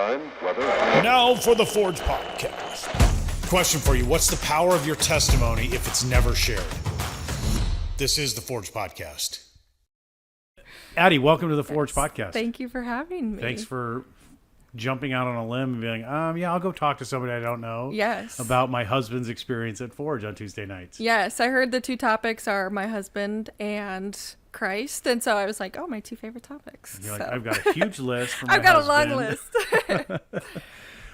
time, weather. Now for the Forge Podcast. Question for you. What's the power of your testimony if it's never shared? This is the Forge Podcast. Addie, welcome to the Forge Podcast. Thank you for having me. Thanks for jumping out on a limb and being yeah, I'll go talk to somebody I don't know. Yes. About my husband's experience at Forge on Tuesday nights. Yes, I heard the two topics are my husband and Christ, and so I was like, oh, my two favorite topics. You're so. Like, I've got a huge list from my I've got husband. a long list.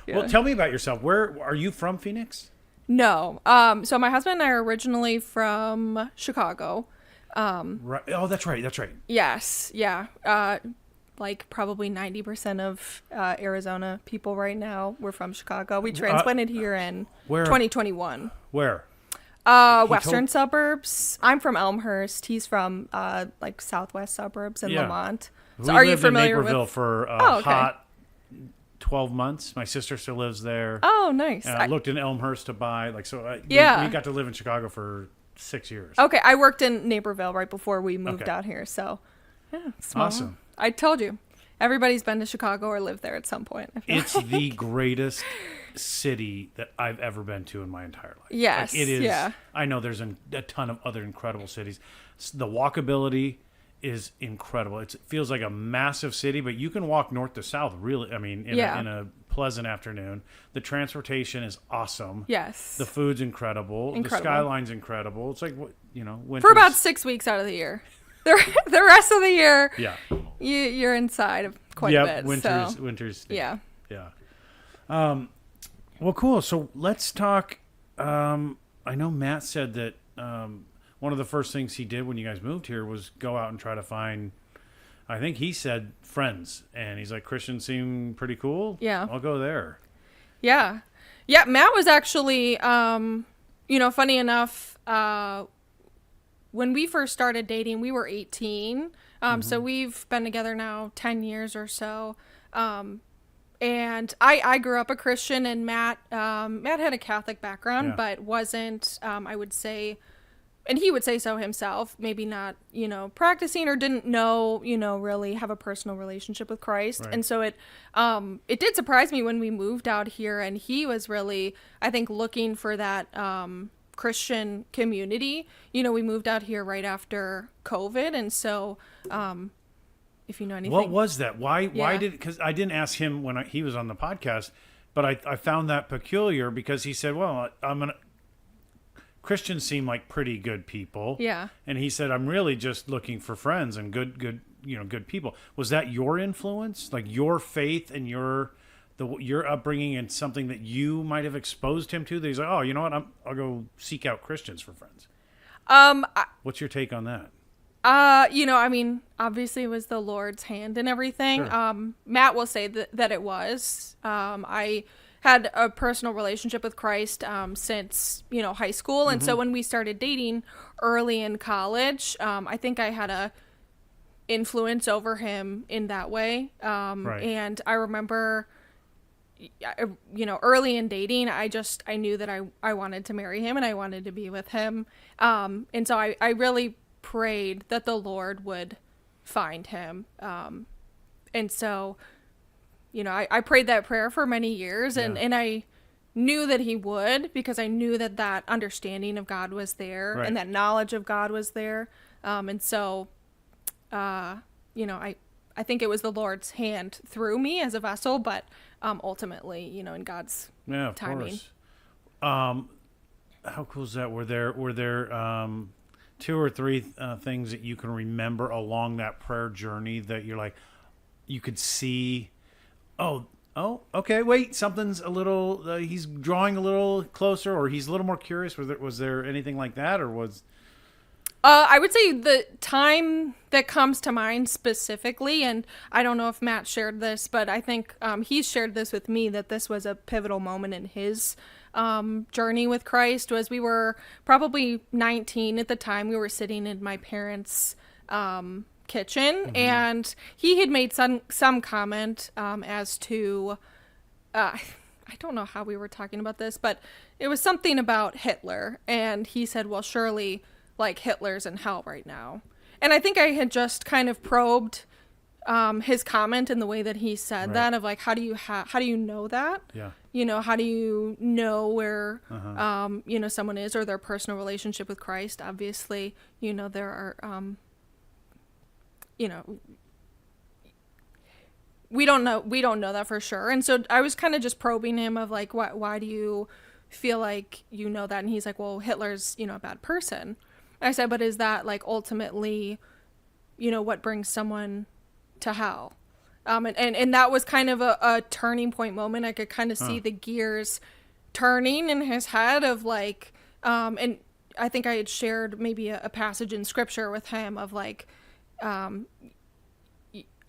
Yeah. Well, tell me about yourself. Where are you from, Phoenix? No. So my husband and I are originally from Chicago. Right. Oh, that's right. That's right. Yes. Yeah. Like probably 90% of Arizona people right now, we're from Chicago. We transplanted here in 2021. Where? Western suburbs. I'm from Elmhurst. He's from like southwest suburbs in Lamont. So we are you lived familiar in Naperville with? for okay. hot 12 months. My sister still lives there. Oh, nice. I looked in Elmhurst to buy we got to live in Chicago for 6 years. Okay, I worked in Naperville right before we moved out here. So, yeah, small. Awesome. I told you, everybody's been to Chicago or lived there at some point. It's the greatest city that I've ever been to in my entire life. Yes, it is. Yeah. I know there's a ton of other incredible cities. The walkability is incredible. It feels like a massive city, but you can walk north to south. Really, I mean, in a pleasant afternoon. The transportation is awesome. Yes. The food's incredible. The skyline's incredible. It's like for about 6 weeks out of the year. The rest of the year, you're inside quite a bit. Winter's. Yeah. Well, cool. So let's talk. I know Matt said that one of the first things he did when you guys moved here was go out and try to find, I think he said, friends. And he's like, Christians seem pretty cool. Yeah. I'll go there. Yeah. Yeah, Matt was actually, funny enough, when we first started dating, we were 18. So we've been together now 10 years or so. And I grew up a Christian, and Matt had a Catholic background, but wasn't, I would say, and he would say so himself, maybe not, practicing or didn't know, really have a personal relationship with Christ. Right. And so it did surprise me when we moved out here, and he was really, I think, looking for that, Christian community. We moved out here right after COVID. And so, if you know anything. What was that? Why did, because I didn't ask him when he was on the podcast, but I found that peculiar because he said, well, Christians seem like pretty good people. Yeah. And he said, I'm really just looking for friends and good people. Was that your influence? Like your faith and your upbringing and something that you might have exposed him to that he's like, oh, you know what? I'll go seek out Christians for friends. What's your take on that? Obviously it was the Lord's hand and everything. Sure. Matt will say that it was. I had a personal relationship with Christ since, high school. And so when we started dating early in college, I think I had a influence over him in that way. Right. And I remember, early in dating, I knew that I wanted to marry him and I wanted to be with him. And so I really prayed that the Lord would find him. And so, I prayed that prayer for many years and I knew that he would, because I knew that understanding of God was there, right, and that knowledge of God was there. And so, I think it was the Lord's hand through me as a vessel, but ultimately, in God's timing. Course. How cool is that? Were there two or three things that you can remember along that prayer journey that you're like, you could see, okay, wait, something's a little, he's drawing a little closer, or he's a little more curious? Was there anything like that, or was... I would say the time that comes to mind specifically, and I don't know if Matt shared this, but I think he's shared this with me, that this was a pivotal moment in his journey with Christ, was we were probably 19 at the time. We were sitting in my parents' kitchen, and he had made some comment as to, I don't know how we were talking about this, but it was something about Hitler, and he said, well, surely... like Hitler's in hell right now. And I think I had just kind of probed his comment and the way that he said Right. that of like, how do you know that? Yeah. You know, how do you know where, you know, someone is or their personal relationship with Christ? Obviously, you know, there are, you know, we don't know that for sure. And so I was kind of just probing him of like, why do you feel like you know that? And he's like, well, Hitler's, you know, a bad person. I said, but is that like ultimately, you know, what brings someone to hell? And that was kind of a turning point moment. I could kind of see the gears turning in his head of like, and I think I had shared maybe a passage in scripture with him of like,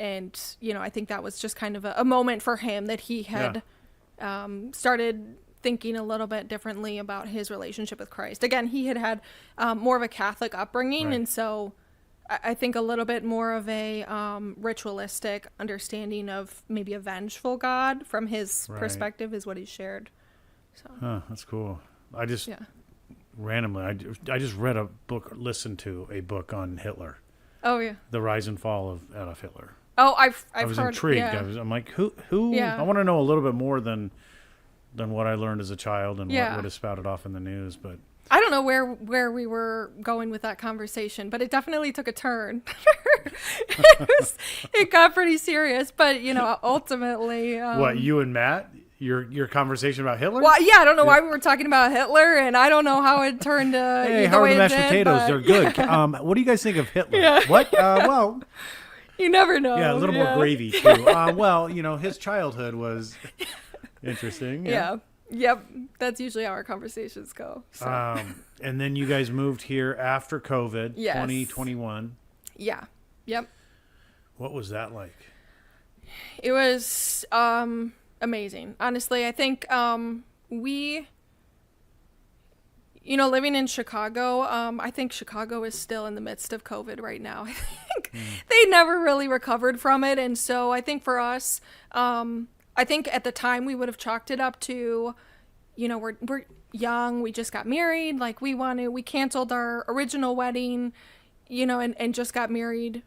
and, you know, I think that was just kind of a moment for him that he had started thinking a little bit differently about his relationship with Christ. Again, he had more of a Catholic upbringing, Right. and so I think a little bit more of a ritualistic understanding of maybe a vengeful God from his Right. perspective is what he shared. So Huh, that's cool. I just yeah. randomly, I just read a book, listened to a book on Hitler, Oh yeah. The Rise and Fall of Adolf Hitler. Oh, I've I was heard, intrigued. Yeah. I'm like, who? Yeah. I want to know a little bit more than what I learned as a child and Yeah. what is spouted off in the news. But I don't know where we were going with that conversation, but it definitely took a turn. It got pretty serious, but you know, ultimately, what, you and Matt, your conversation about Hitler? well, yeah, I don't know why we were talking about Hitler, and I don't know how it turned. Hey, the how are way the it mashed did, potatoes? but They're good. What do you guys think of Hitler? Yeah. What? Well, You never know. yeah, a little more gravy too. Well, you know, his childhood was interesting. Yeah. Yep. That's usually how our conversations go. So. And then you guys moved here after COVID, Yes. 2021. Yeah. Yep. What was that like? It was amazing. Honestly, I think we, you know, living in Chicago, I think Chicago is still in the midst of COVID right now. I think they never really recovered from it. And so I think for us, I think at the time we would have chalked it up to, you know, we're young, we just got married, like we canceled our original wedding, you know, and just got married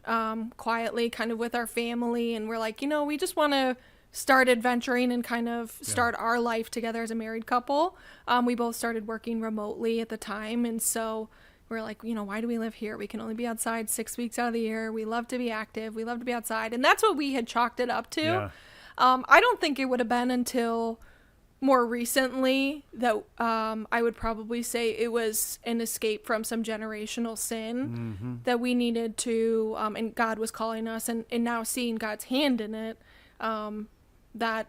quietly kind of with our family, and we're like, you know, we just want to start adventuring and kind of start our life together as a married couple. We both started working remotely at the time, and so we're like, you know, why do we live here? We can only be outside 6 weeks out of the year. We love to be active. We love to be outside. And that's what we had chalked it up to. Yeah. I don't think it would have been until more recently that I would probably say it was an escape from some generational sin that we needed to, and God was calling us, and now seeing God's hand in it, that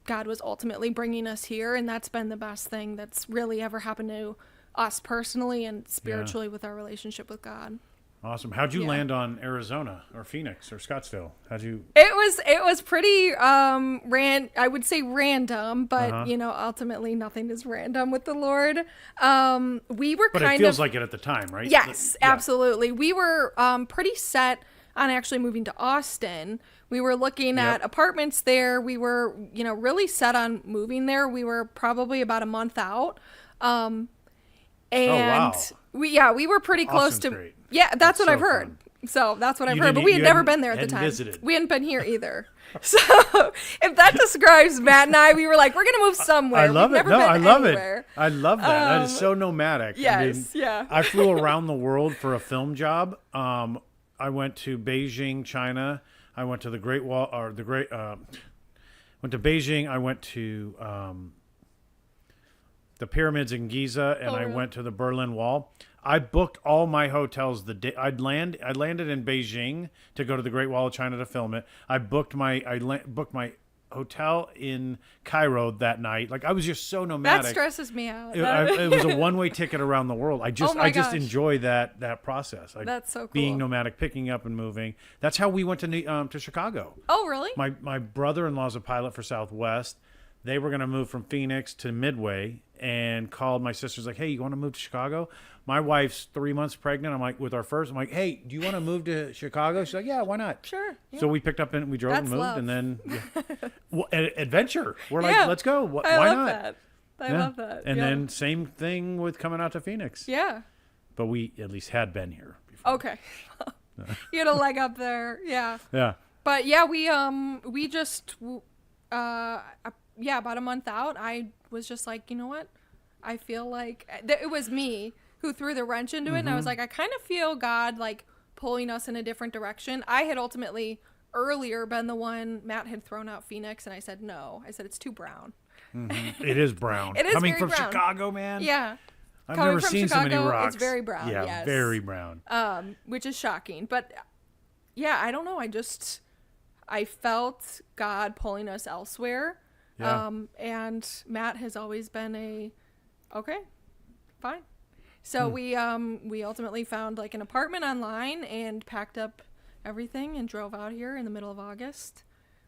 God was ultimately bringing us here. And that's been the best thing that's really ever happened to us personally and spiritually with our relationship with God. Awesome. How'd you Yeah. land on Arizona or Phoenix or Scottsdale? How'd you? It was pretty I would say random, but you know, ultimately nothing is random with the Lord. We were But kind it feels of like it at the time, right? Yes, Yeah. absolutely. We were pretty set on actually moving to Austin. We were looking at apartments there. We were, you know, really set on moving there. We were probably about a month out. And wow. we were pretty close Austin's to great. Yeah, that's what so I've heard. fun. So that's what I've You heard. didn't- But we had you never hadn't- been there at the hadn't time. visited. We hadn't been here either. So if that describes Matt and I, we were like, we're gonna move somewhere. I love We've it. never No, been I love anywhere. it. I love that. That is so nomadic. Yes, yeah. I flew around the world for a film job. I went to Beijing, China. I went to the Great Wall, or the Great. Went to Beijing. I went to the pyramids in Giza, and I really? went to the Berlin Wall. I booked all my hotels the day I landed in Beijing to go to the Great Wall of China to film it. I booked my hotel in Cairo that night. Like, I was just so nomadic. That stresses me out. It was a one-way ticket around the world. I just my gosh. enjoy that process. That's so cool. Being nomadic, picking up and moving. That's how we went to Chicago. Oh, really? My brother-in-law's a pilot for Southwest. They were going to move from Phoenix to Midway, and called my sisters like, "Hey, you want to move to Chicago?" My wife's 3 months pregnant. I'm like, with our first, I'm like, "Hey, do you want to move to Chicago?" She's like, "Yeah, why not?" Sure. Yeah. So we picked up and we drove and That's moved, love. and then well, adventure. We're like, Yeah. "Let's go. Why I love not?" that. I Yeah. love that. And yeah. then same thing with coming out to Phoenix. Yeah. But we at least had been here before. Okay. You had a leg up there. Yeah. Yeah. But yeah, we just about a month out, I was just like, you know what? I feel like it was me who threw the wrench into it. And I was like, I kind of feel God like pulling us in a different direction. I had ultimately earlier been the one, Matt had thrown out Phoenix, and I said, no. I said, it's too brown. It is brown. It is Coming very from brown. Chicago, man. Yeah. I've Coming never from seen Chicago, so many rocks. it's very brown. Yeah, yes. very brown. Which is shocking. But yeah, I don't know. I felt God pulling us elsewhere. Yeah. And Matt has always been okay, fine. So we ultimately found like an apartment online and packed up everything and drove out here in the middle of August.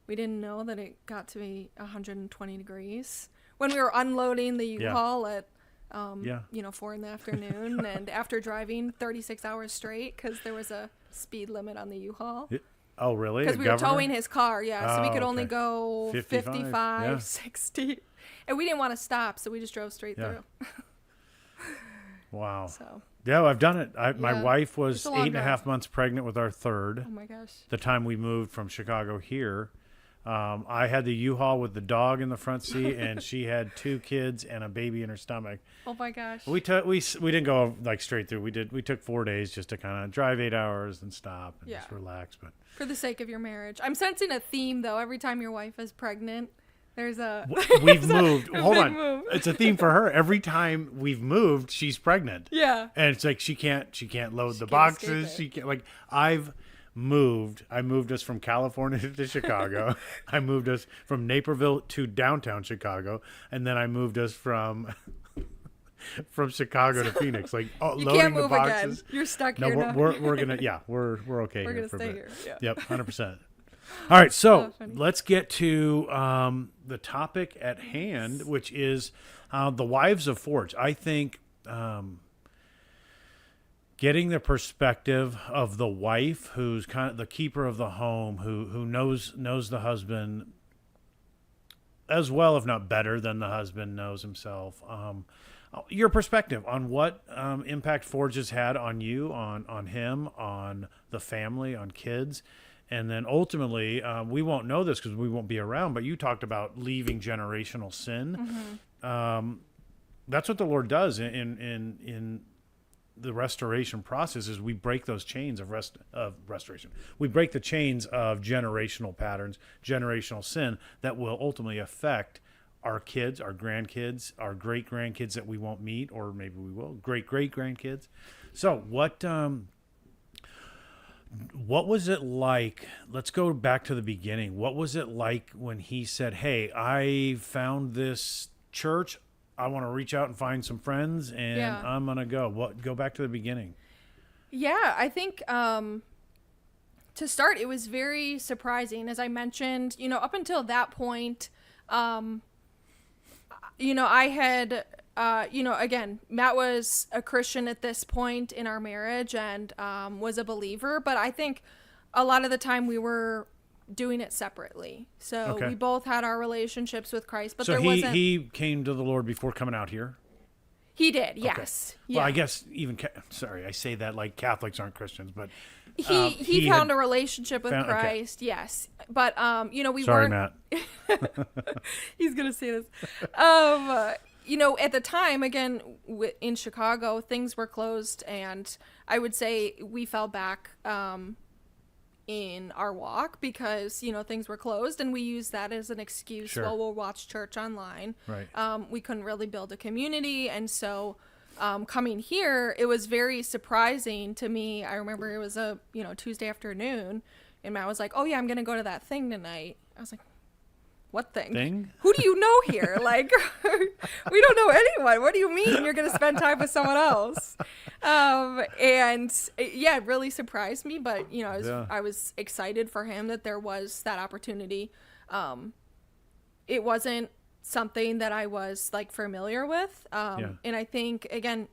We didn't know that it got to be 120 degrees when we were unloading the U-Haul at 4 in the afternoon and after driving 36 hours straight because there was a speed limit on the U-Haul. Oh, really? Because we were towing his car, so we could only okay. go 55, 60. And we didn't want to stop, so we just drove straight through. Wow. So. Yeah, I've done it. My wife was 8.5 months pregnant with our third. Oh, my gosh. The time we moved from Chicago here. I had the U-Haul with the dog in the front seat, and she had 2 kids and a baby in her stomach. Oh, my gosh. We didn't go like straight through. We took 4 days just to kind of drive 8 hours and stop and just relax. But for the sake of your marriage. I'm sensing a theme, though. Every time your wife is pregnant, there's a... We've moved. Hold on. Move. It's a theme for her. Every time we've moved, she's pregnant. Yeah. And it's like she can't load the can't boxes. escape it. She can't, I moved us from California to Chicago. I moved us from Naperville to downtown Chicago, and then I moved us from Chicago to Phoenix. Like You loading can't move the boxes. again. You're stuck No, here now. we're gonna we're okay. We're here gonna for a stay bit. here. Yeah. Yep, 100%. All right, so funny. let's get to the topic at hand, which is the wives of Forge. I think getting the perspective of the wife, who's kind of the keeper of the home, who knows the husband as well, if not better than the husband knows himself. Your perspective on what impact Forge has had on you, on him, on the family, on kids. And then ultimately, we won't know this because we won't be around, but you talked about leaving generational sin. That's what the Lord does in the restoration process, is we break those chains of restoration. We break the chains of generational patterns, generational sin that will ultimately affect our kids, our grandkids, our great-grandkids that we won't meet, or maybe we will, great-great-grandkids. So what was it like? Let's go back to the beginning. What was it like when he said, hey, I found this church. I want to reach out and find some friends, and I'm going to go. Go back to the beginning. Yeah, I think to start, it was very surprising. As I mentioned, up until that point, I had, again, Matt was a Christian at this point in our marriage and was a believer. But I think a lot of the time we were doing it separately. So we both had our relationships with Christ, but there wasn't... he came to the Lord before coming out here? He did, yes. Okay. Well, I guess even... Sorry, I say that like Catholics aren't Christians, but... He found a relationship with Christ, yes. But, we Sorry, weren't... Matt. He's going to see this. At the time, again, in Chicago, things were closed, and I would say we fell back in our walk because, things were closed, and we used that as an excuse. Sure. Well, we'll watch church online. Right. We couldn't really build a community, and so... coming here, it was very surprising to me. I remember it was a, Tuesday afternoon, and Matt was like, oh yeah, I'm going to go to that thing tonight. I was like, what thing? Thing? Who do you know here? Like, we don't know anyone. What do you mean you're going to spend time with someone else? It really surprised me, but, I was excited for him that there was that opportunity. It wasn't something that I was like familiar with. And I think, again,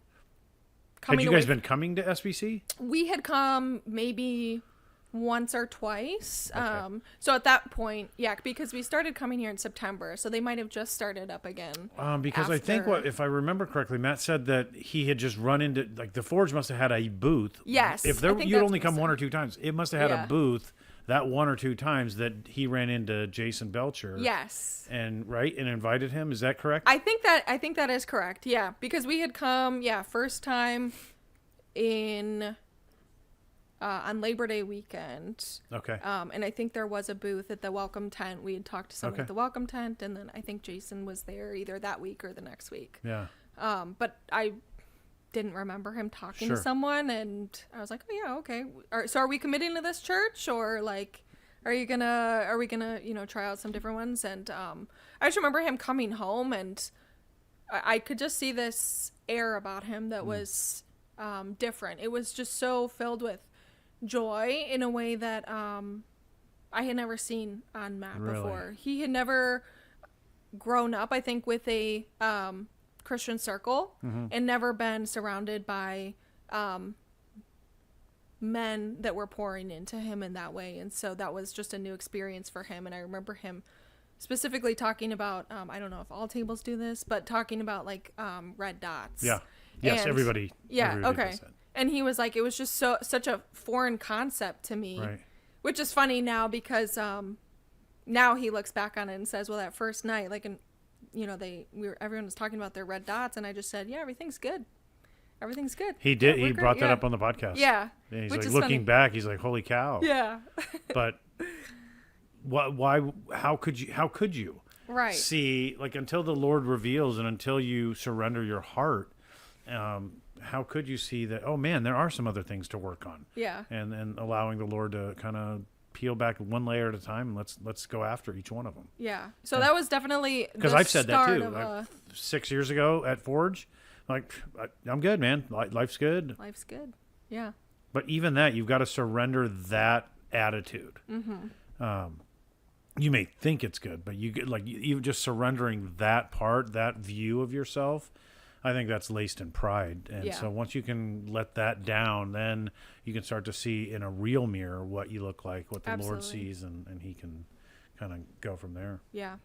had you guys been coming to SBC? We had come maybe once or twice. Okay. So at that point, because we started coming here in September, so they might have just started up again. Because I think if I remember correctly, Matt said that he had just run into, like, the Forge must have had a booth. Yes. If you'd only come one or two times, it must have had a booth that one or two times that he ran into Jason Belcher. Yes. And invited him. Is that correct? I think that is correct. Yeah, because we had come, first time in on Labor Day weekend. Okay. And I think there was a booth at the welcome tent. We had talked to someone at the welcome tent, and then I think Jason was there either that week or the next week. Yeah. But I didn't remember him talking to Sure. someone, and I was like, oh yeah, okay. So are we committing to this church, or like, are we gonna try out some different ones? And I just remember him coming home, and I could just see this air about him that was different. It was just so filled with joy in a way that I had never seen on Matt before. He had never grown up, I think, with a Christian circle, and never been surrounded by men that were pouring into him in that way. And so that was just a new experience for him. And I remember him specifically talking about, I don't know if all tables do this, but talking about like red dots. Yeah. Yes, and, everybody. Yeah, everybody okay. does that. And he was like, it was just such a foreign concept to me, Right. which is funny now because now he looks back on it and says, well, that first night, like, everyone was talking about their red dots, and I just said, yeah, everything's good. Everything's good. He did. Yeah, He brought that up on the podcast. Yeah. And he's Which like, is looking funny. back, he's like, holy cow. Yeah. But why, how could you Right. see, like, until the Lord reveals and until you surrender your heart, how could you see that, oh man, there are some other things to work on? Yeah. And allowing the Lord to kind of peel back one layer at a time. Let's go after each one of them. Yeah. So that was definitely Because the I've said that start too. of Like 6 years ago at Forge, like, I'm good, man. Life's good. life's good. Yeah. But even that, you've got to surrender that attitude. Mm-hmm. You may think it's good, but you get, like, you just surrendering that part, that view of yourself. I think that's laced in pride. And so once you can let that down, then you can start to see in a real mirror what you look like, what the Lord Absolutely. sees, and he can kind of go from there. Yeah.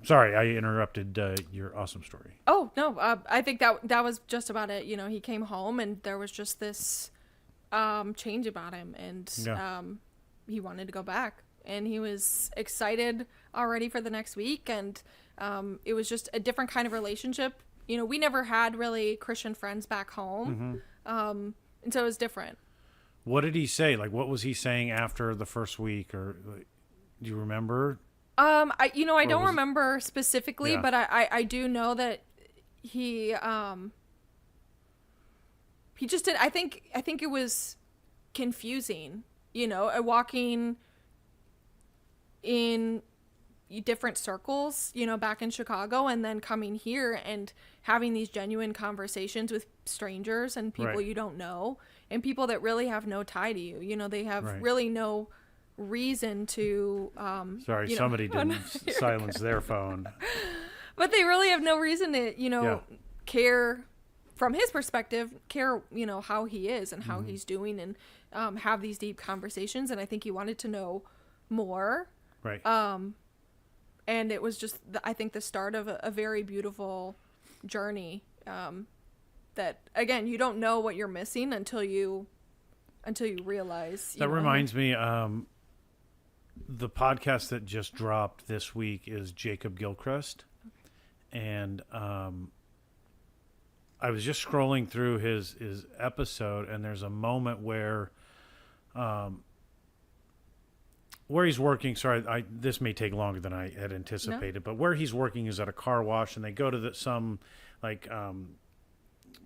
Sorry, I interrupted your awesome story. Oh, no. I think that was just about it. You know, he came home and there was just this change about him, and he wanted to go back, and he was excited already for the next week. And it was just a different kind of relationship. You know, we never had really Christian friends back home. And so it was different. What did he say? Like, what was he saying after the first week? Or do you remember? I don't remember specifically, Yeah. but I do know that he just did. I think it was confusing, walking in different circles, back in Chicago, and then coming here and having these genuine conversations with strangers and people Right. you don't know, and people that really have no tie to you. They have Right. really no reason to Sorry, somebody didn't silence their phone. but they really have no reason to Yeah. care from his perspective, how he is and how he's doing, and have these deep conversations. And I think he wanted to know more, Right. and it was just I think the start of a very beautiful journey, that again, you don't know what you're missing until you realize. That reminds me, the podcast that just dropped this week is Jacob Gilchrist. And I was just scrolling through his episode, and there's a moment where he's working. Sorry, this may take longer than I had anticipated, but where he's working is at a car wash, and they go to some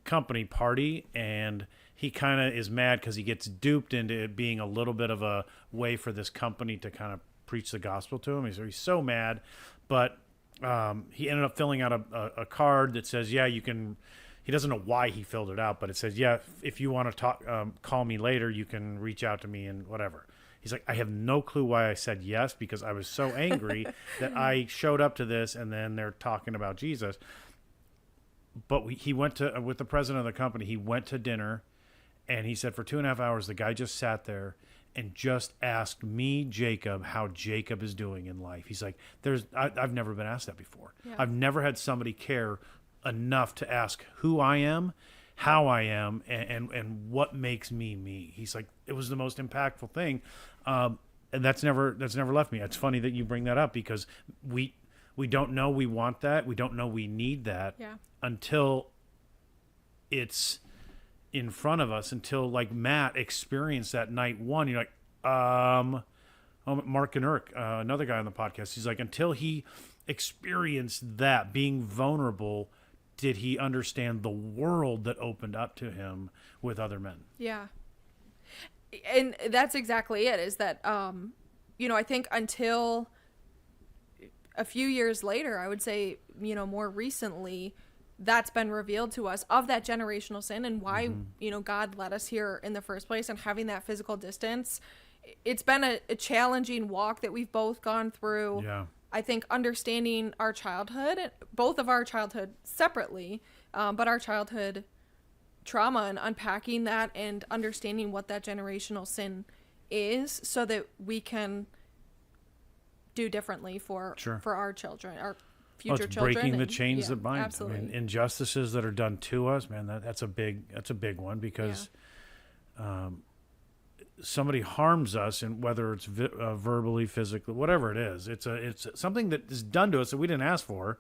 company party, and he kind of is mad because he gets duped into it being a little bit of a way for this company to kind of preach the gospel to him. He's so mad, but he ended up filling out a card that says, yeah, you can. He doesn't know why he filled it out, but it says, yeah, if you want to talk, call me later, you can reach out to me and whatever. He's like, I have no clue why I said yes, because I was so angry that I showed up to this and then they're talking about Jesus. But he went to, with the president of the company, he went to dinner, and he said for 2.5 hours, the guy just sat there and just asked me, Jacob, how Jacob is doing in life. He's like, I've never been asked that before. Yeah. I've never had somebody care enough to ask who I am, how I am, and what makes me me. He's like, it was the most impactful thing. And that's never left me. It's funny that you bring that up, because we don't know we want that. We don't know we need that until it's in front of us, until like Matt experienced that night one. You're like, Mark Ganurk, another guy on the podcast, he's like, until he experienced that, being vulnerable, did he understand the world that opened up to him with other men. Yeah. And that's exactly it, is that, I think until a few years later, I would say, more recently, that's been revealed to us of that generational sin and why, God led us here in the first place, and having that physical distance. It's been a challenging walk that we've both gone through. Yeah. I think understanding our childhood, both of our childhood separately, but our childhood trauma, and unpacking that and understanding what that generational sin is, so that we can do differently for our children, our future children. Breaking the chains that bind. Absolutely. I mean, injustices that are done to us, man, that's a big one, because somebody harms us, and whether it's verbally, physically, whatever it is, it's something that is done to us that we didn't ask for,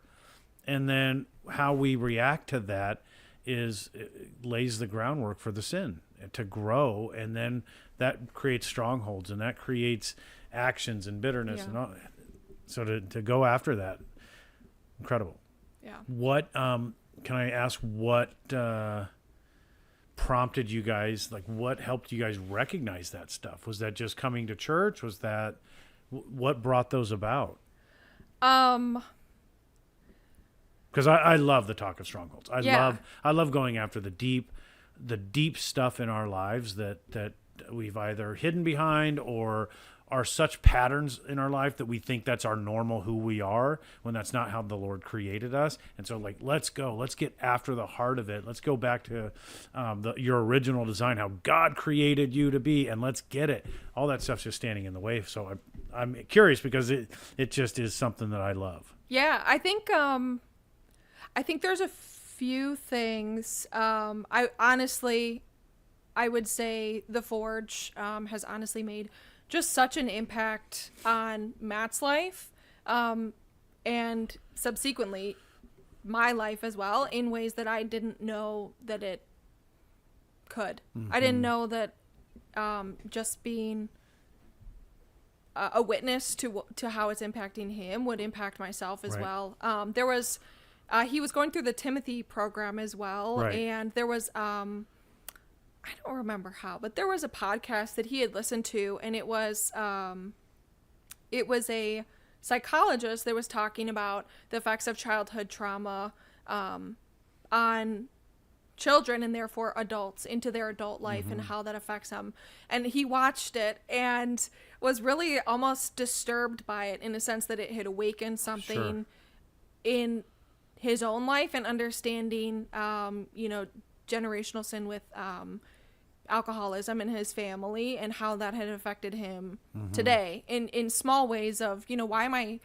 and then how we react to that lays the groundwork for the sin to grow, and then that creates strongholds, and that creates actions and bitterness and all. So to go after that, incredible. Yeah. What can I ask? What prompted you guys? Like, what helped you guys recognize that stuff? Was that just coming to church? Was that what brought those about? Because I love the talk of strongholds. I love going after the deep stuff in our lives that we've either hidden behind, or are such patterns in our life that we think that's our normal, who we are, when that's not how the Lord created us. And so, like, let's get after the heart of it. Let's go back to your original design, how God created you to be, and let's get it. All that stuff's just standing in the way. So I'm curious, because it just is something that I love. Yeah, I think there's a few things. I would say the Forge has honestly made just such an impact on Matt's life, and subsequently my life as well, in ways that I didn't know that it could. I didn't know that just being a witness to how it's impacting him would impact myself as well. There was he was going through the Timothy program as well, and there was I don't remember how, but there was a podcast that he had listened to, and it was a psychologist that was talking about the effects of childhood trauma on children, and therefore adults, into their adult life, and how that affects them. And he watched it and was really almost disturbed by it, in a sense that it had awakened something in his own life, and understanding generational sin with alcoholism in his family, and how that had affected him today in small ways of, why am I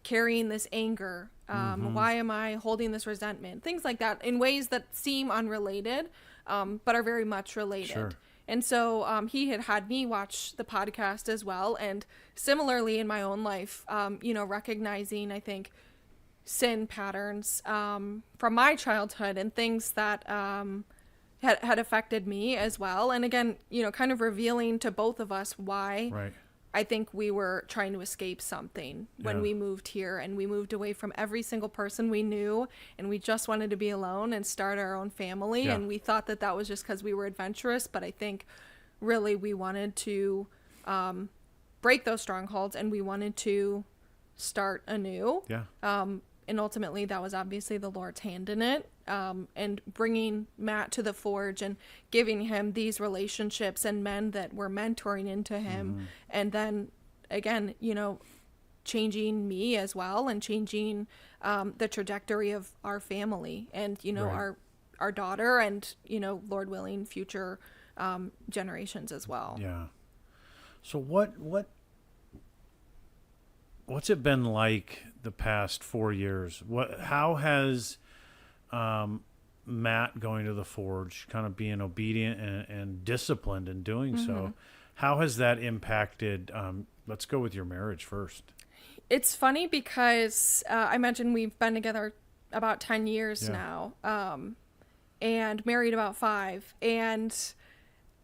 carrying this anger? Why am I holding this resentment? Things like that, in ways that seem unrelated, but are very much related. And so he had me watch the podcast as well. And similarly in my own life, recognizing, I think, sin patterns from my childhood, and things that had affected me as well. And again, kind of revealing to both of us why I think we were trying to escape something when we moved here, and we moved away from every single person we knew, and we just wanted to be alone and start our own family. And we thought that was just because we were adventurous, but I think really we wanted to break those strongholds, and we wanted to start anew. And ultimately that was obviously the Lord's hand in it, and bringing Matt to the Forge, and giving him these relationships and men that were mentoring into him. And then again, changing me as well, and changing the trajectory of our family, and our daughter, and Lord willing, future generations as well. So what's it been like the past 4 years? How has Matt going to the Forge, kind of being obedient and disciplined in doing so. How has that impacted? Let's go with your marriage first. It's funny because I mentioned we've been together about 10 years now, and married about 5. And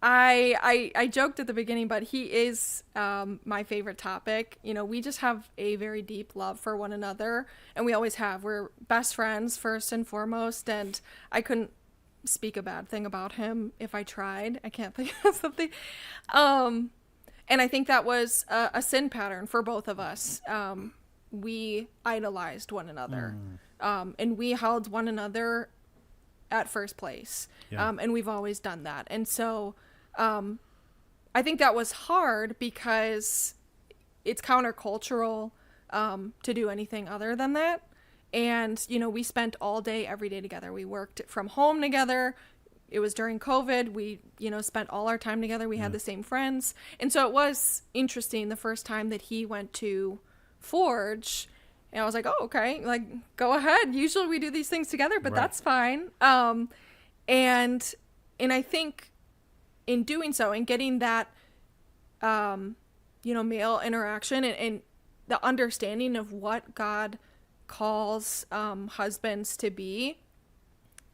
I joked at the beginning, but he is my favorite topic. You know, we just have a very deep love for one another, and we always have. We're best friends first and foremost, and I couldn't speak a bad thing about him if I tried. I can't think of something. And I think that was a sin pattern for both of us. We idolized one another, and we held one another at first place. And we've always done that. And so I think that was hard because it's countercultural to do anything other than that. And, you know, we spent all day, every day together. We worked from home together. It was during COVID. We, you know, spent all our time together. We had the same friends. And so it was interesting the first time that he went to Forge. And I was like, oh, okay, like, go ahead. Usually we do these things together, but that's fine. And I think in doing so and getting that, you know, male interaction and the understanding of what God calls husbands to be,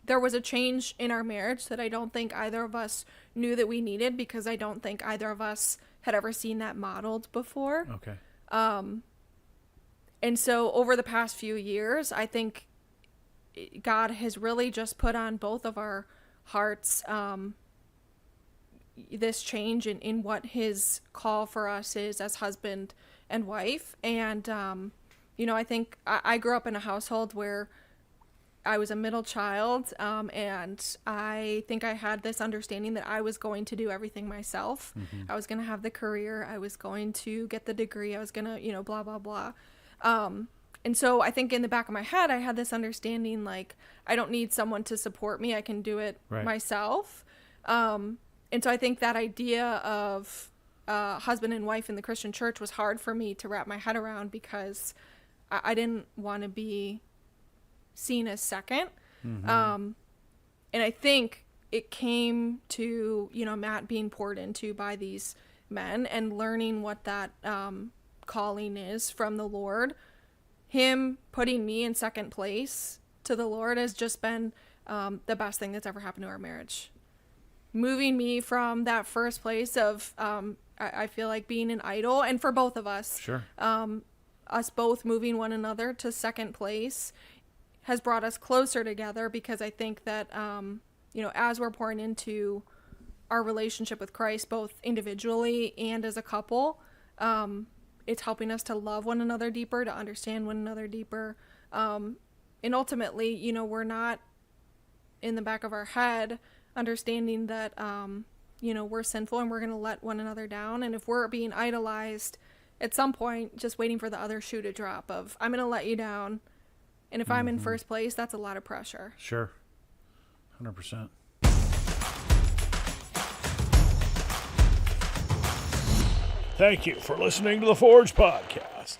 there was a change in our marriage that I don't think either of us knew that we needed, because I don't think either of us had ever seen that modeled before. Okay. And so over the past few years, I think God has really just put on both of our hearts this change in what his call for us is as husband and wife. And, you know, I think I grew up in a household where I was a middle child, and I think I had this understanding that I was going to do everything myself. I was going to have the career. I was going to get the degree. I was going to, you know, blah, blah, blah. And so I think in the back of my head, I had this understanding, like, I don't need someone to support me. I can do it myself. And so I think that idea of husband and wife in the Christian church was hard for me to wrap my head around, because I didn't want to be seen as second. And I think it came to, you know, Matt being poured into by these men and learning what that calling is from the Lord. Him putting me in second place to the Lord has just been the best thing that's ever happened to our marriage. Moving me from that first place of I feel like being an idol, and for both of us, us both moving one another to second place has brought us closer together, because I think that you know, as we're pouring into our relationship with Christ, both individually and as a couple, it's helping us to love one another deeper, to understand one another deeper. And ultimately, you know, we're not in the back of our head understanding that, you know, we're sinful and we're going to let one another down. And if we're being idolized, at some point, just waiting for the other shoe to drop of, I'm going to let you down. And if I'm in first place, that's a lot of pressure. Sure. 100%. Thank you for listening to the Forge Podcast.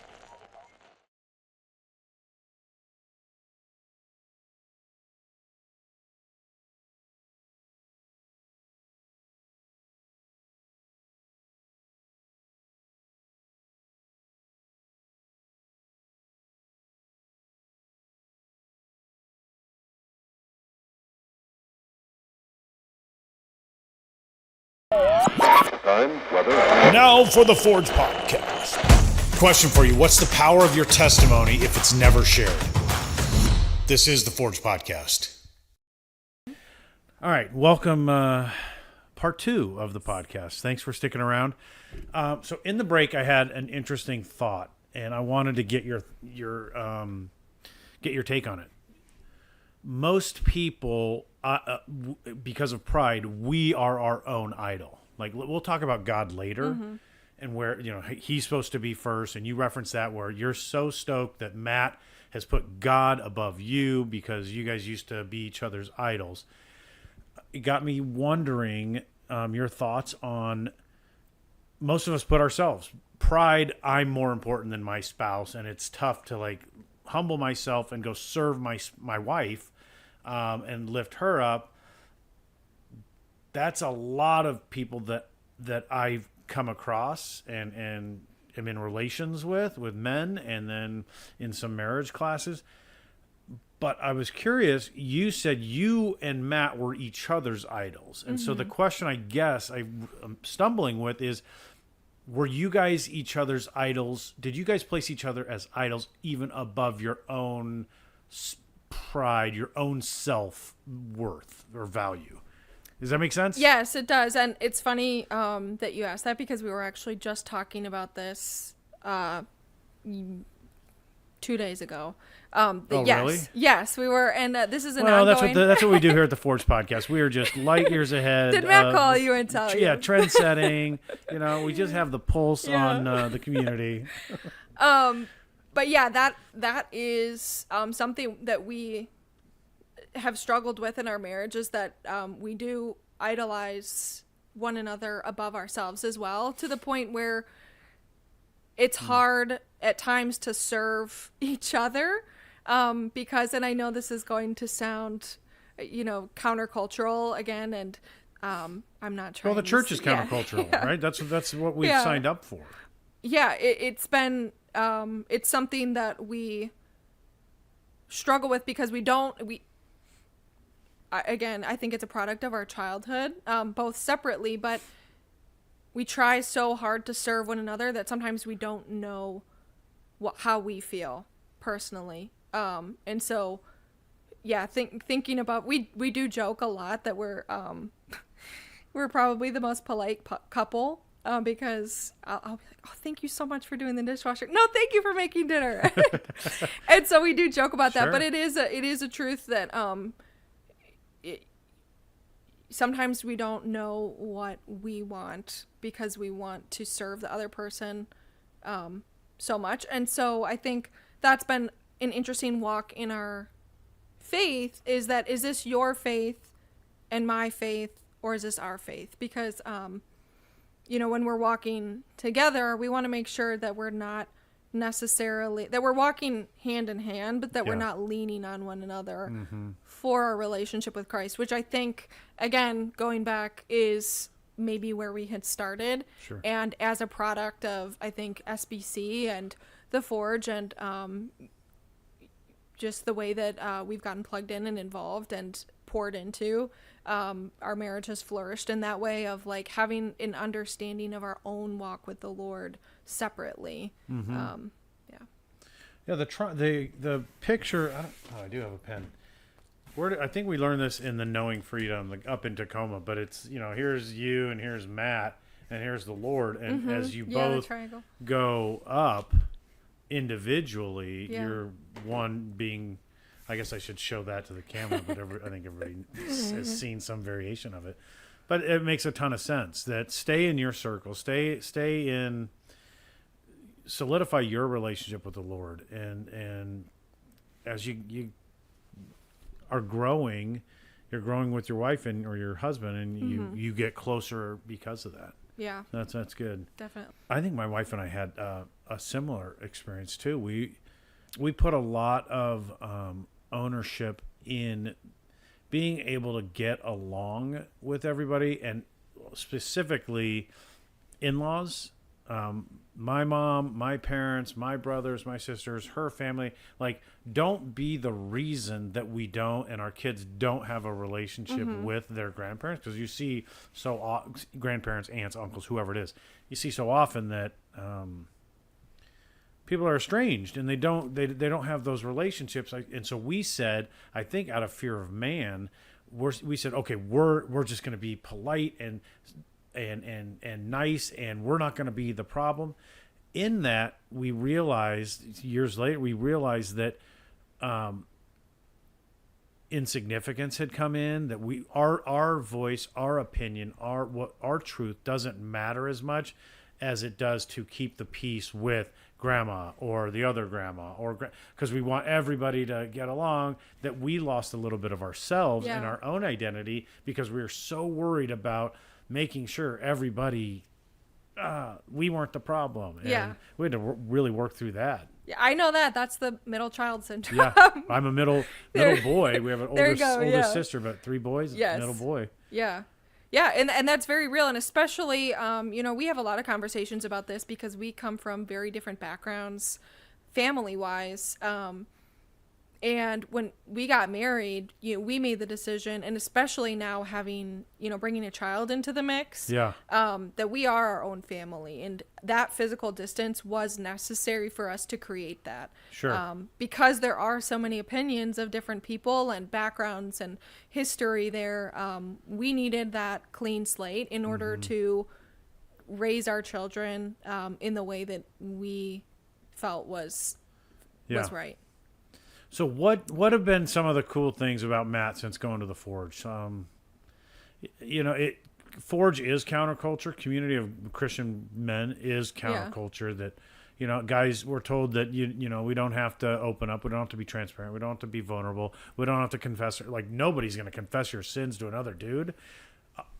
Time, weather. Now for the Forge Podcast. Question for you. What's the power of your testimony if it's never shared? This is the Forge Podcast. All right. Welcome, part 2 of the podcast. Thanks for sticking around. So in the break, I had an interesting thought, and I wanted to get your take on it. Most people, because of pride, we are our own idol. Like, we'll talk about God later, and where, you know, he's supposed to be first, and you reference that, where you're so stoked that Matt has put God above you because you guys used to be each other's idols. It got me wondering your thoughts on, most of us put ourselves, pride, I'm more important than my spouse, and it's tough to, like, humble myself and go serve my wife and lift her up. That's a lot of people that I've come across and am in relations with men, and then in some marriage classes. But I was curious, you said you and Matt were each other's idols. And so the question I guess I'm stumbling with is, were you guys each other's idols? Did you guys place each other as idols even above your own pride, your own self-worth or value? Does that make sense? Yes, it does. And it's funny that you asked that, because we were actually just talking about this 2 days ago. Yes, really? Yes, we were. And this is an well, ongoing... that's what we do here at the Forge Podcast. We are just light years ahead. Did Matt call you and tell you? Yeah, trend setting. We just have the pulse on the community. But yeah, that is something that we have struggled with in our marriage, is that we do idolize one another above ourselves as well, to the point where it's hard at times to serve each other, because, and I know this is going to sound, countercultural again, and I'm not trying. Well, the church is countercultural, right? That's what we've signed up for. Yeah, it's been it's something that we struggle with, because I think it's a product of our childhood, both separately, but we try so hard to serve one another that sometimes we don't know how we feel personally. And so, yeah, thinking about, we do joke a lot that we're probably the most polite couple, because I'll be like, oh, thank you so much for doing the dishwasher. No, thank you for making dinner. And so we do joke about that, but it is a truth that, sometimes we don't know what we want, because we want to serve the other person so much. And so I think that's been an interesting walk in our faith, is this your faith and my faith, or is this our faith? Because, when we're walking together, we want to make sure that we're not necessarily, that we're walking hand in hand, but that we're not leaning on one another for our relationship with Christ, which I think, again, going back, is maybe where we had started. Sure. And as a product of, I think, SBC and the Forge, and just the way that we've gotten plugged in and involved and poured into, our marriage has flourished in that way of like having an understanding of our own walk with the Lord separately. Yeah, the picture. I do have a pen. I think we learned this in the Knowing Freedom, up in Tacoma. But it's here's you and here's Matt and here's the Lord, and as you both go up individually, you're one being. I guess I should show that to the camera, but I think everybody has seen some variation of it. But it makes a ton of sense that stay in your circle, stay in, solidify your relationship with the Lord, and as you are growing, you're growing with your wife or your husband, and you get closer because of that. Yeah, that's good. Definitely. I think my wife and I had a similar experience too. We put a lot of ownership in being able to get along with everybody, and specifically in-laws. My mom, my parents, my brothers, my sisters, her family, like, don't be the reason that we don't and our kids don't have a relationship with their grandparents, because you see grandparents, aunts, uncles, whoever it is, you see so often that people are estranged and they don't have those relationships. And so we said, I think out of fear of man, we said, okay, we're just going to be polite and nice, and we're not going to be the problem. In that, we realized years later, that insignificance had come in, that our voice, our opinion, our truth doesn't matter as much as it does to keep the peace with grandma or the other grandma, or because we want everybody to get along, that we lost a little bit of ourselves and our own identity, because we were so worried about making sure everybody, we weren't the problem. And we had to really work through that. Yeah, I know that. That's the middle child syndrome. Yeah, I'm a middle boy. We have an There you go, older yeah. sister, but 3 boys. Yes. Middle boy. Yeah. Yeah, and that's very real, and especially, we have a lot of conversations about this because we come from very different backgrounds, family-wise. And when we got married, we made the decision, and especially now having, bringing a child into the mix, Yeah. that we are our own family, and that physical distance was necessary for us to create that. Sure. Because there are so many opinions of different people and backgrounds and history there, we needed that clean slate in order to raise our children in the way that we felt was right. So what have been some of the cool things about Matt since going to the Forge? Forge is counterculture. Community of Christian men is counterculture. That guys, we're told that we don't have to open up. We don't have to be transparent. We don't have to be vulnerable. We don't have to confess. Like, nobody's going to confess your sins to another dude.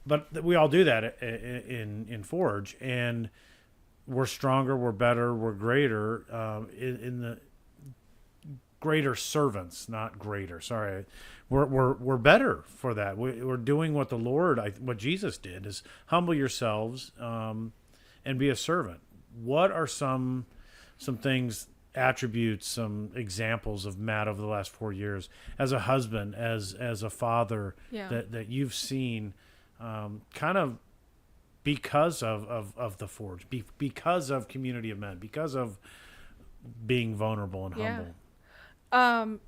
But we all do that in Forge, and we're stronger. We're better. We're greater in the greater servants, not greater. Sorry, we're better for that. We're doing what the Lord, what Jesus did, is humble yourselves and be a servant. What are some things, attributes, some examples of Matt over the last 4 years as a husband, as a father, that you've seen, kind of because of the Forge, because of Community of Men, because of being vulnerable and humble? I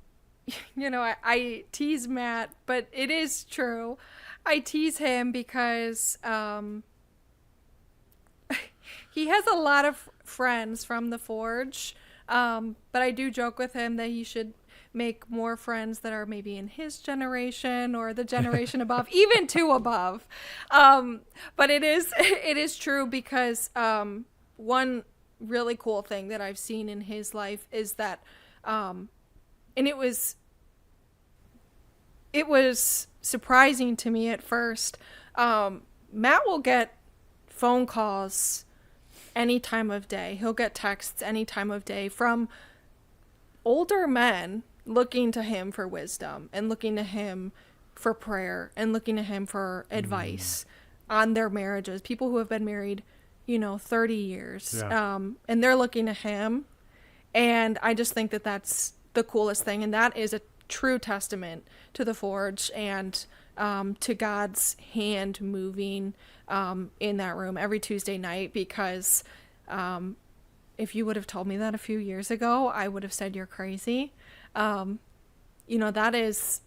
tease Matt, but it is true. I tease him because he has a lot of friends from the Forge, but I do joke with him that he should make more friends that are maybe in his generation or the generation above, even 2 above. But it is true because one really cool thing that I've seen in his life is that and it was surprising to me at first. Matt will get phone calls any time of day. He'll get texts any time of day from older men looking to him for wisdom and looking to him for prayer and looking to him for advice on their marriages. People who have been married, 30 years. Yeah. And they're looking to him. And I just think that that's the coolest thing, and that is a true testament to the Forge and to God's hand moving in that room every Tuesday night, because if you would have told me that a few years ago, I would have said you're crazy. That is,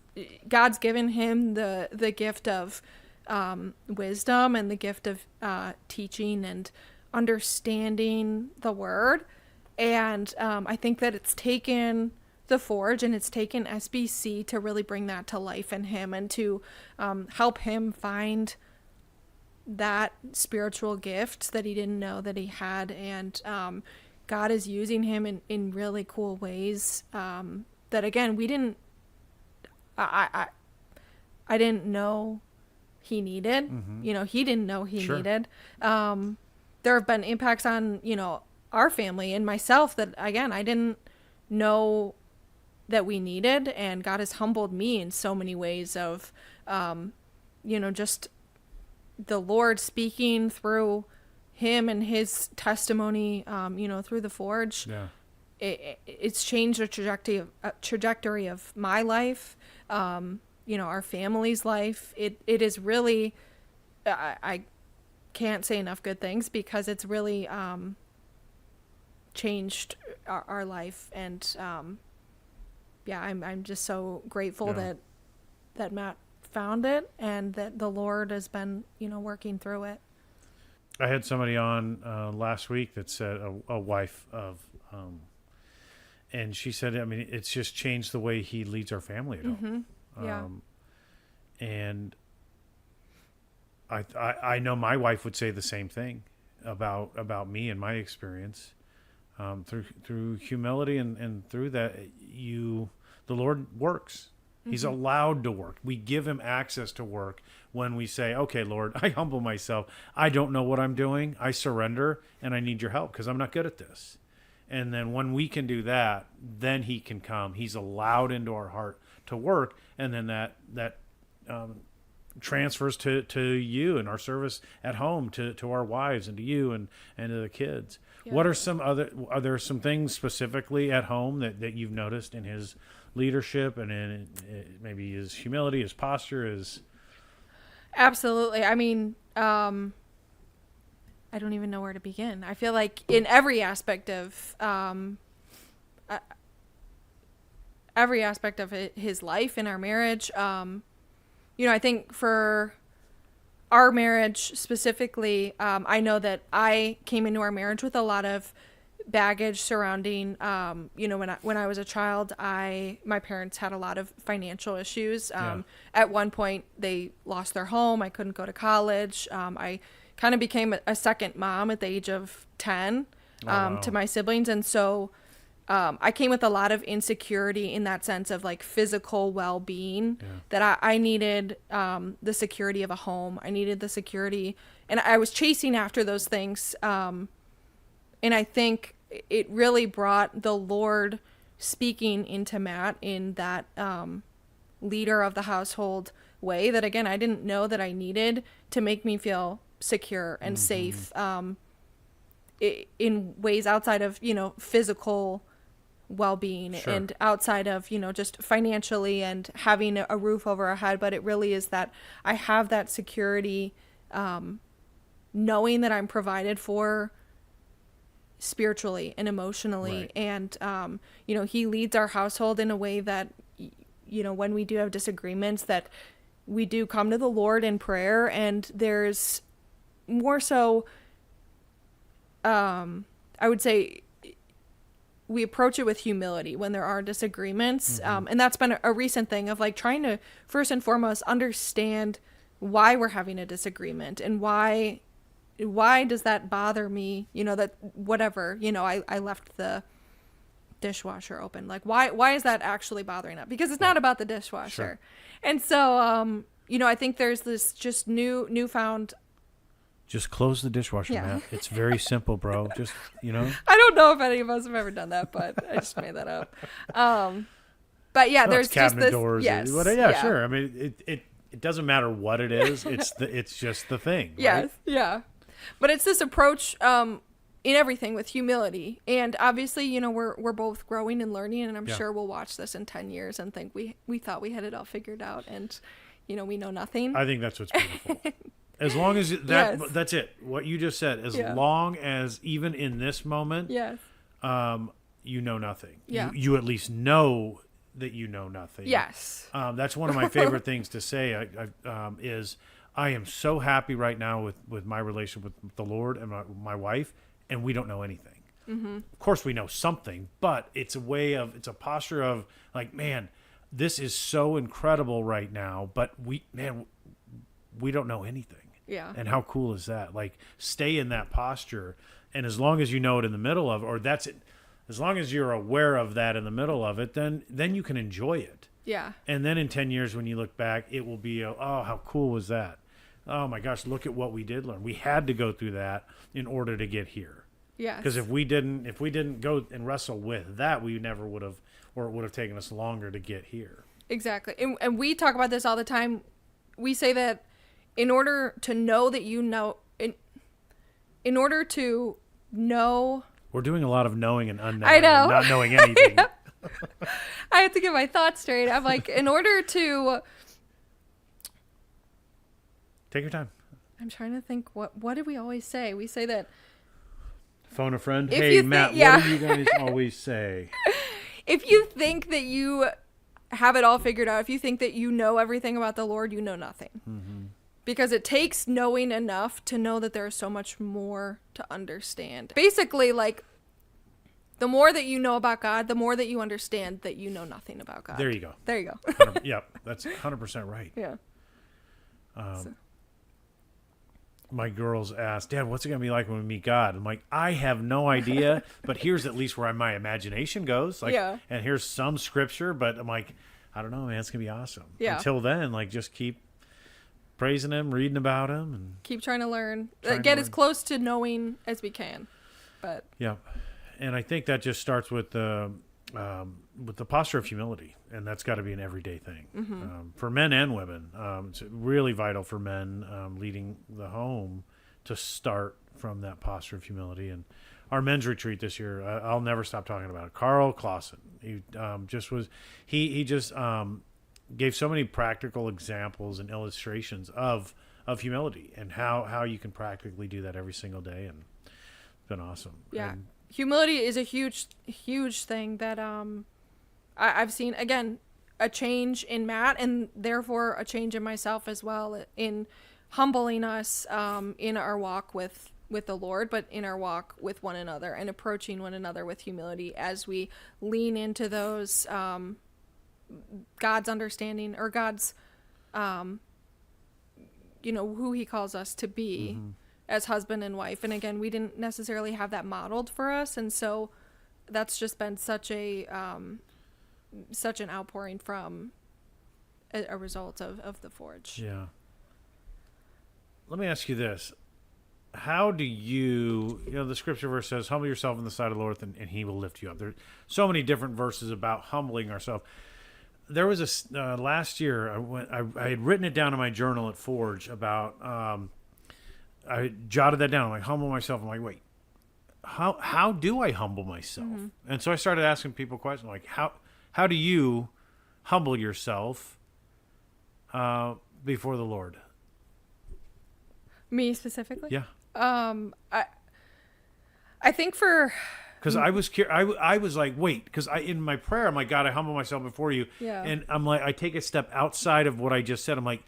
God's given him the gift of wisdom and the gift of teaching and understanding the word. And I think that it's taken the Forge and it's taken SBC to really bring that to life in him and to help him find that spiritual gift that he didn't know that he had. And God is using him in really cool ways that, again, I didn't know he needed. He didn't know he needed. There have been impacts on, our family and myself that, again, I didn't know that we needed, and God has humbled me in so many ways of, just the Lord speaking through him and his testimony, through the Forge. Yeah. It's changed the trajectory of my life, our family's life. It is really, I can't say enough good things because it's really changed our life. And I'm just so grateful that Matt found it and that the Lord has been working through it. I had somebody on last week that said a wife of and she said, it's just changed the way he leads our family at home. Yeah. And I know my wife would say the same thing about me and my experience. Through humility and through that, the Lord works. He's allowed to work. We give him access to work when we say, okay, Lord, I humble myself. I don't know what I'm doing. I surrender, and I need your help because I'm not good at this. And then when we can do that, then he can come. He's allowed into our heart to work. And then that transfers to you and our service at home, to our wives and to you and to the kids. Yeah. Are there some things specifically at home that you've noticed in his leadership and in maybe his humility, his posture, his... Absolutely. I mean, I don't even know where to begin. I feel like in every aspect of his life, in our marriage, I think for our marriage specifically, I know that I came into our marriage with a lot of baggage surrounding, when I was a child, my parents had a lot of financial issues. At one point they lost their home. I couldn't go to college. I kind of became a second mom at the age of 10, to my siblings. And so, I came with a lot of insecurity in that sense of like physical well-being, that I needed, the security of a home. I needed the security, and I was chasing after those things. And I think it really brought the Lord speaking into Matt in that leader of the household way that, again, I didn't know that I needed to make me feel secure and safe, in ways outside of, physical well-being, and outside of, just financially and having a roof over our head. But it really is that I have that security, knowing that I'm provided for spiritually and emotionally. Right. And, he leads our household in a way that, when we do have disagreements, that we do come to the Lord in prayer, and there's more so, I would say we approach it with humility when there are disagreements. And that's been a recent thing of like trying to first and foremost understand why we're having a disagreement, and why does that bother me? That whatever, I left the dishwasher open. Like, why is that actually bothering us? Because it's not about the dishwasher. Sure. And so, I think there's this just newfound. Just close the dishwasher, Matt. It's very simple, bro. Just, I don't know if any of us have ever done that, but I just made that up. But yeah, there's just this. Doors. Yes. Sure. I mean, it doesn't matter what it is. It's just the thing. Yes. Right? Yeah. But it's this approach in everything with humility. And obviously, we're both growing and learning, and I'm sure we'll watch this in 10 years and think we thought we had it all figured out, and, we know nothing. I think that's what's beautiful. As long as that's it. What you just said, as long as even in this moment, you know nothing. Yeah. You at least know that you know nothing. Yes. That's one of my favorite things to say is I am so happy right now with my relationship with the Lord and my wife, and we don't know anything. Mm-hmm. Of course we know something, but it's a posture of like, man, this is so incredible right now, but we don't know anything. Yeah. And how cool is that? Like, stay in that posture, and as long as you know it in the middle of, or that's it, as long as you're aware of that in the middle of it, then you can enjoy it. Yeah. And then in 10 years when you look back, it will be, oh, how cool was that? Oh my gosh, look at what we did learn. We had to go through that in order to get here. Yeah. Because if we didn't go and wrestle with that, we never would have, or it would have taken us longer to get here. Exactly. And we talk about this all the time. We say that in order to know that in order to know... We're doing a lot of knowing and unknowing. I know. And not knowing anything. I have to get my thoughts straight. I'm like, in order to... Take your time. I'm trying to think, what did we always say? We say that... Phone a friend. Hey, Matt, what do you guys always say? If you think that you have it all figured out, if you think that you know everything about the Lord, you know nothing. Mm-hmm. Because it takes knowing enough to know that there is so much more to understand. Basically, like, the more that you know about God, the more that you understand that you know nothing about God. There you go. Yep, that's 100% right. Yeah. My girls asked, Dad, what's it going to be like when we meet God? I'm like, I have no idea, but here's at least where my imagination goes. Like, and here's some scripture, but I'm like, I don't know, man, it's going to be awesome. Yeah. Until then, like, just keep praising him, reading about him, and keep trying to learn. Get as close to knowing as we can. But yeah, And I think that just starts with the posture of humility, and that's got to be an everyday thing for men and women. It's really vital for men leading the home to start from that posture of humility. And our men's retreat this year, I'll never stop talking about it. Carl Clausen, he just gave so many practical examples and illustrations of humility and how you can practically do that every single day, and it's been awesome. Yeah. And Humility is a huge thing that I've seen, again, a change in Matt, and therefore a change in myself as well, in humbling us in our walk with the Lord, but in our walk with one another, and approaching one another with humility as we lean into those God's understanding, or God's who he calls us to be as husband and wife. And again, we didn't necessarily have that modeled for us, and so that's just been such an outpouring from a result of the Forge. Yeah. Let me ask you this. How do the scripture verse says, humble yourself in the sight of the Lord and he will lift you up. There's so many different verses about humbling ourselves. There was last year, I had written it down in my journal at Forge about, I jotted that down. I'm like, humble myself. I'm like, wait, how do I humble myself? And so I started asking people questions like, how do you humble yourself before the Lord? Me specifically? Yeah. I think because I was I was like, wait, because in my prayer, I'm like, God, I humble myself before you. Yeah. And I'm like, I take a step outside of what I just said. I'm like,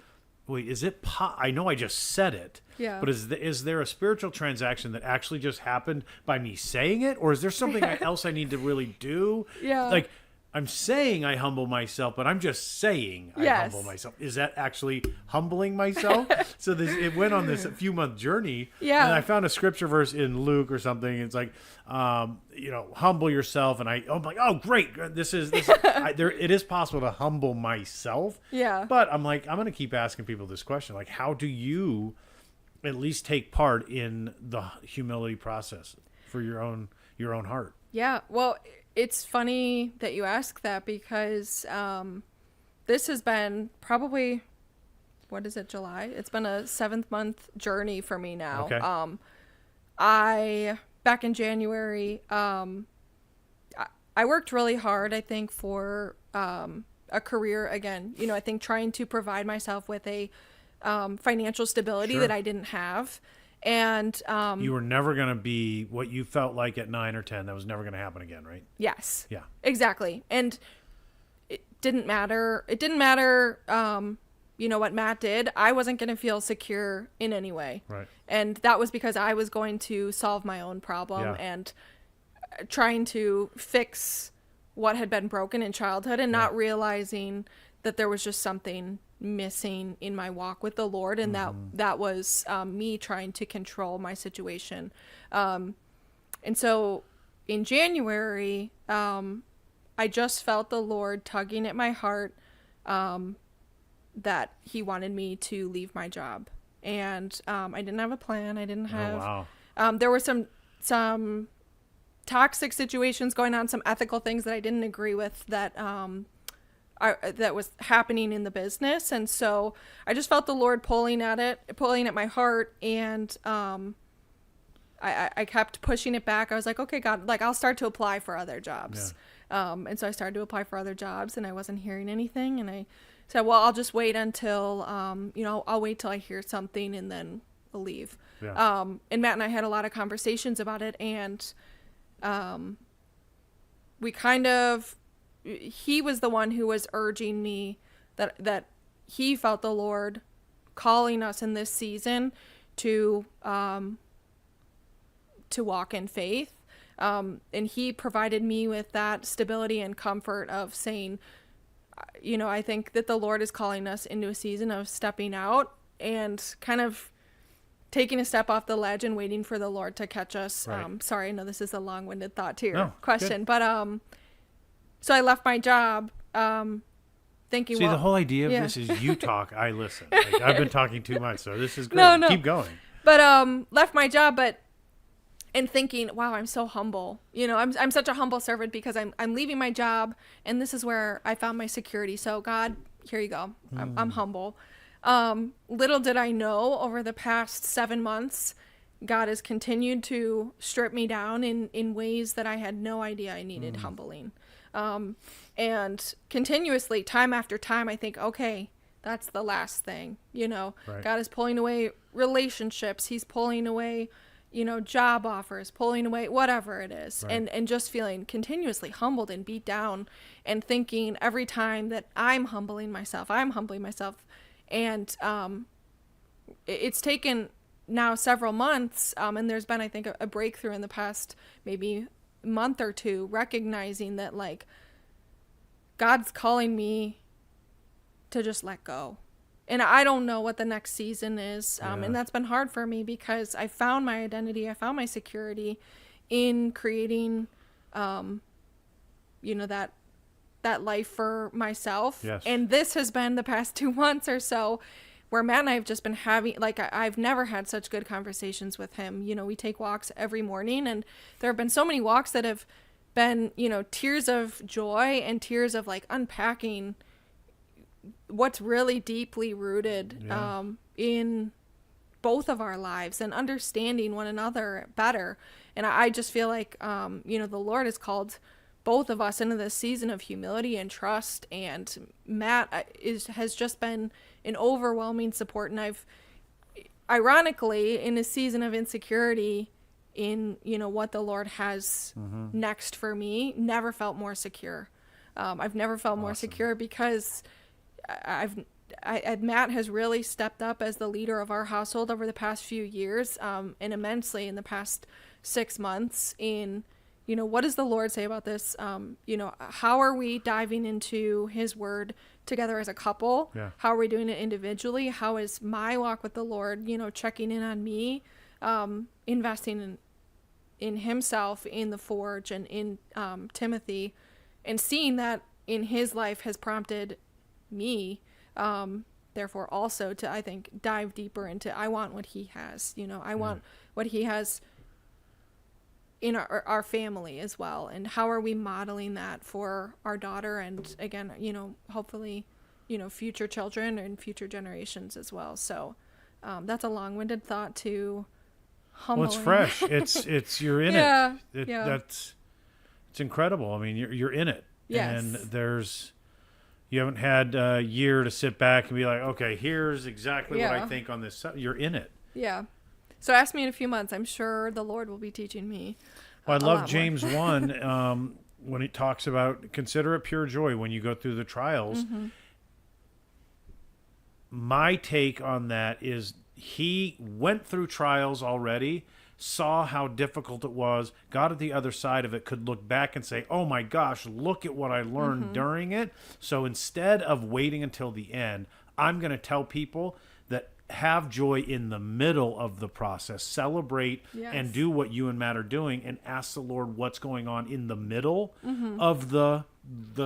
wait, is it I know I just said it. Yeah. But is there a spiritual transaction that actually just happened by me saying it? Or is there something else I need to really do? Yeah. Like, I'm saying I humble myself, but I'm just saying I humble myself. Is that actually humbling myself? So it went on this few-month journey. Yeah. And I found a scripture verse in Luke or something. It's like, humble yourself. And I'm like, oh, great. It is possible to humble myself. Yeah. But I'm like, I'm going to keep asking people this question. Like, how do you at least take part in the humility process for your own heart? Yeah. Well, it's funny that you ask that, because this has been probably, what is it, July? It's been a 7th month journey for me now. Okay. Back in January, I worked really hard, I think, for a career again. I think trying to provide myself with a financial stability that I didn't have. And you were never going to be what you felt like at 9 or 10. That was never going to happen again, right? Yes. Yeah. Exactly. And it didn't matter. It didn't matter, what Matt did. I wasn't going to feel secure in any way. Right. And that was because I was going to solve my own problem and trying to fix what had been broken in childhood, and not realizing that there was just something missing in my walk with the Lord, and that was me trying to control my situation. And so in January, I just felt the Lord tugging at my heart that he wanted me to leave my job. And I didn't have a plan. I didn't have there were some toxic situations going on, some ethical things that I didn't agree with that that was happening in the business. And so I just felt the Lord pulling at my heart. And I kept pushing it back. I was like, okay, God, like, I'll start to apply for other jobs. And so I started to apply for other jobs, and I wasn't hearing anything. And I said, well, I'll just wait until, I'll wait till I hear something, and then I'll leave. Yeah. And Matt and I had a lot of conversations about it. And he was the one who was urging me that he felt the Lord calling us in this season to walk in faith. And he provided me with that stability and comfort of saying, I think that the Lord is calling us into a season of stepping out and kind of taking a step off the ledge and waiting for the Lord to catch us. Right. Sorry, I know this is a long-winded thought to your question, good. but so I left my job, thinking, See, the whole idea of this is you talk, I listen. Like, I've been talking too much, so this is great. No. Keep going. But left my job, but and thinking, wow, I'm so humble. I'm such a humble servant because I'm leaving my job, and this is where I found my security. So God, here you go. I'm humble. Little did I know, over the past 7 months, God has continued to strip me down in ways that I had no idea I needed humbling. And continuously, time after time, I think, okay, that's the last thing. Right. God is pulling away relationships. He's pulling away, job offers, pulling away whatever it is. Right. And just feeling continuously humbled and beat down, and thinking every time that I'm humbling myself. And it's taken now several months, and there's been, I think, a breakthrough in the past maybe month or two, recognizing that, like, God's calling me to just let go. And I don't know what the next season is. And that's been hard for me because I found my identity. I found my security in creating, that life for myself. Yes. And this has been the past 2 months or so where Matt and I have just been having, like, I've never had such good conversations with him. We take walks every morning, and there have been so many walks that have been, tears of joy and tears of, like, unpacking what's really deeply rooted in both of our lives and understanding one another better. And I just feel like, the Lord has called both of us into this season of humility and trust. And Matt has just been an overwhelming support. And I've, ironically, in a season of insecurity in, what the Lord has next for me, never felt more secure. I've never felt more secure because Matt has really stepped up as the leader of our household over the past few years, and immensely in the past 6 months in, what does the Lord say about this? How are we diving into his word together as a couple? Yeah. How are we doing it individually? How is my walk with the Lord, checking in on me, investing in himself, in the forge, and in Timothy, and seeing that in his life has prompted me, therefore also to, I think, dive deeper into, I want what he has, I want what he has in our family as well. And how are we modeling that for our daughter? And again, hopefully, future children and future generations as well. So, that's a long-winded thought to humbling. Well, it's fresh. It's you're in it. It's incredible. I mean, you're in it. Yes. And you haven't had a year to sit back and be like, okay, here's exactly what I think on this. You're in it. Yeah. So ask me in a few months. I'm sure the Lord will be teaching me. Well, I love James 1 when it talks about consider it pure joy when you go through the trials. Mm-hmm. My take on that is he went through trials already, saw how difficult it was, got at the other side of it, could look back and say, oh my gosh, look at what I learned during it. So instead of waiting until the end, I'm going to tell people that have joy in the middle of the process, celebrate and do what you and Matt are doing, and ask the Lord what's going on in the middle of the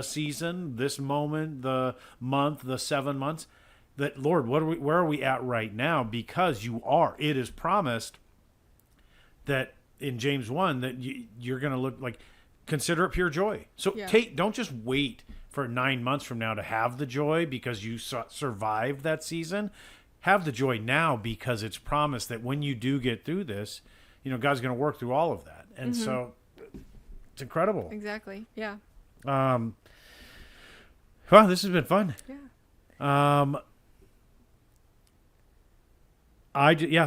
season, this moment, the month, the 7 months. That, Lord, where are we at right now? Because it is promised that in James 1 that you're going to look like, consider it pure joy. So don't just wait for 9 months from now to have the joy because you survived that season. Have the joy now because it's promised that when you do get through this, God's going to work through all of that. And so it's incredible. Exactly. Yeah. Well, this has been fun. Yeah.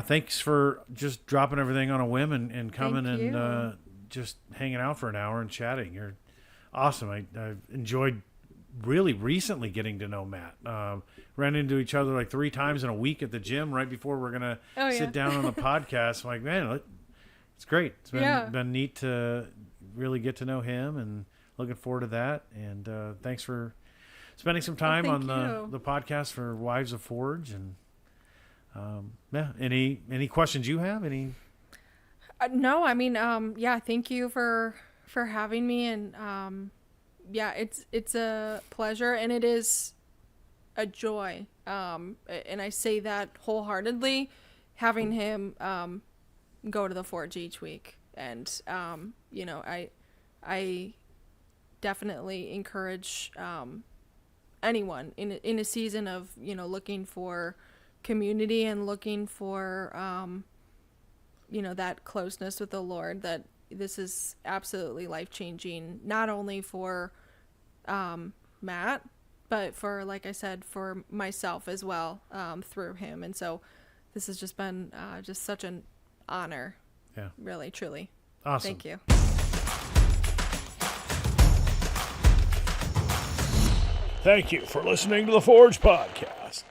Thanks for just dropping everything on a whim and coming Thank and just hanging out for an hour and chatting. You're awesome. I've enjoyed really recently getting to know Matt. Ran into each other like 3 times in a week at the gym right before we're going to sit down on the podcast. I'm like, man, it's great. It's been neat to really get to know him, and looking forward to that. And thanks for spending some time on the podcast for Wives of Forge. And any questions you have? Any? No, I mean, thank you for having me. And it's a pleasure, and it is a joy. And I say that wholeheartedly, having him go to the Forge each week. And, you know, I definitely encourage anyone in a season of, you know, looking for community and looking for, you know, that closeness with the Lord, that this is absolutely life-changing, not only for Matt, but for, like I said, for myself as well, through him. And so this has just been just such an honor. Yeah. Really, truly. Awesome. Thank you. Thank you for listening to the Forge Podcast.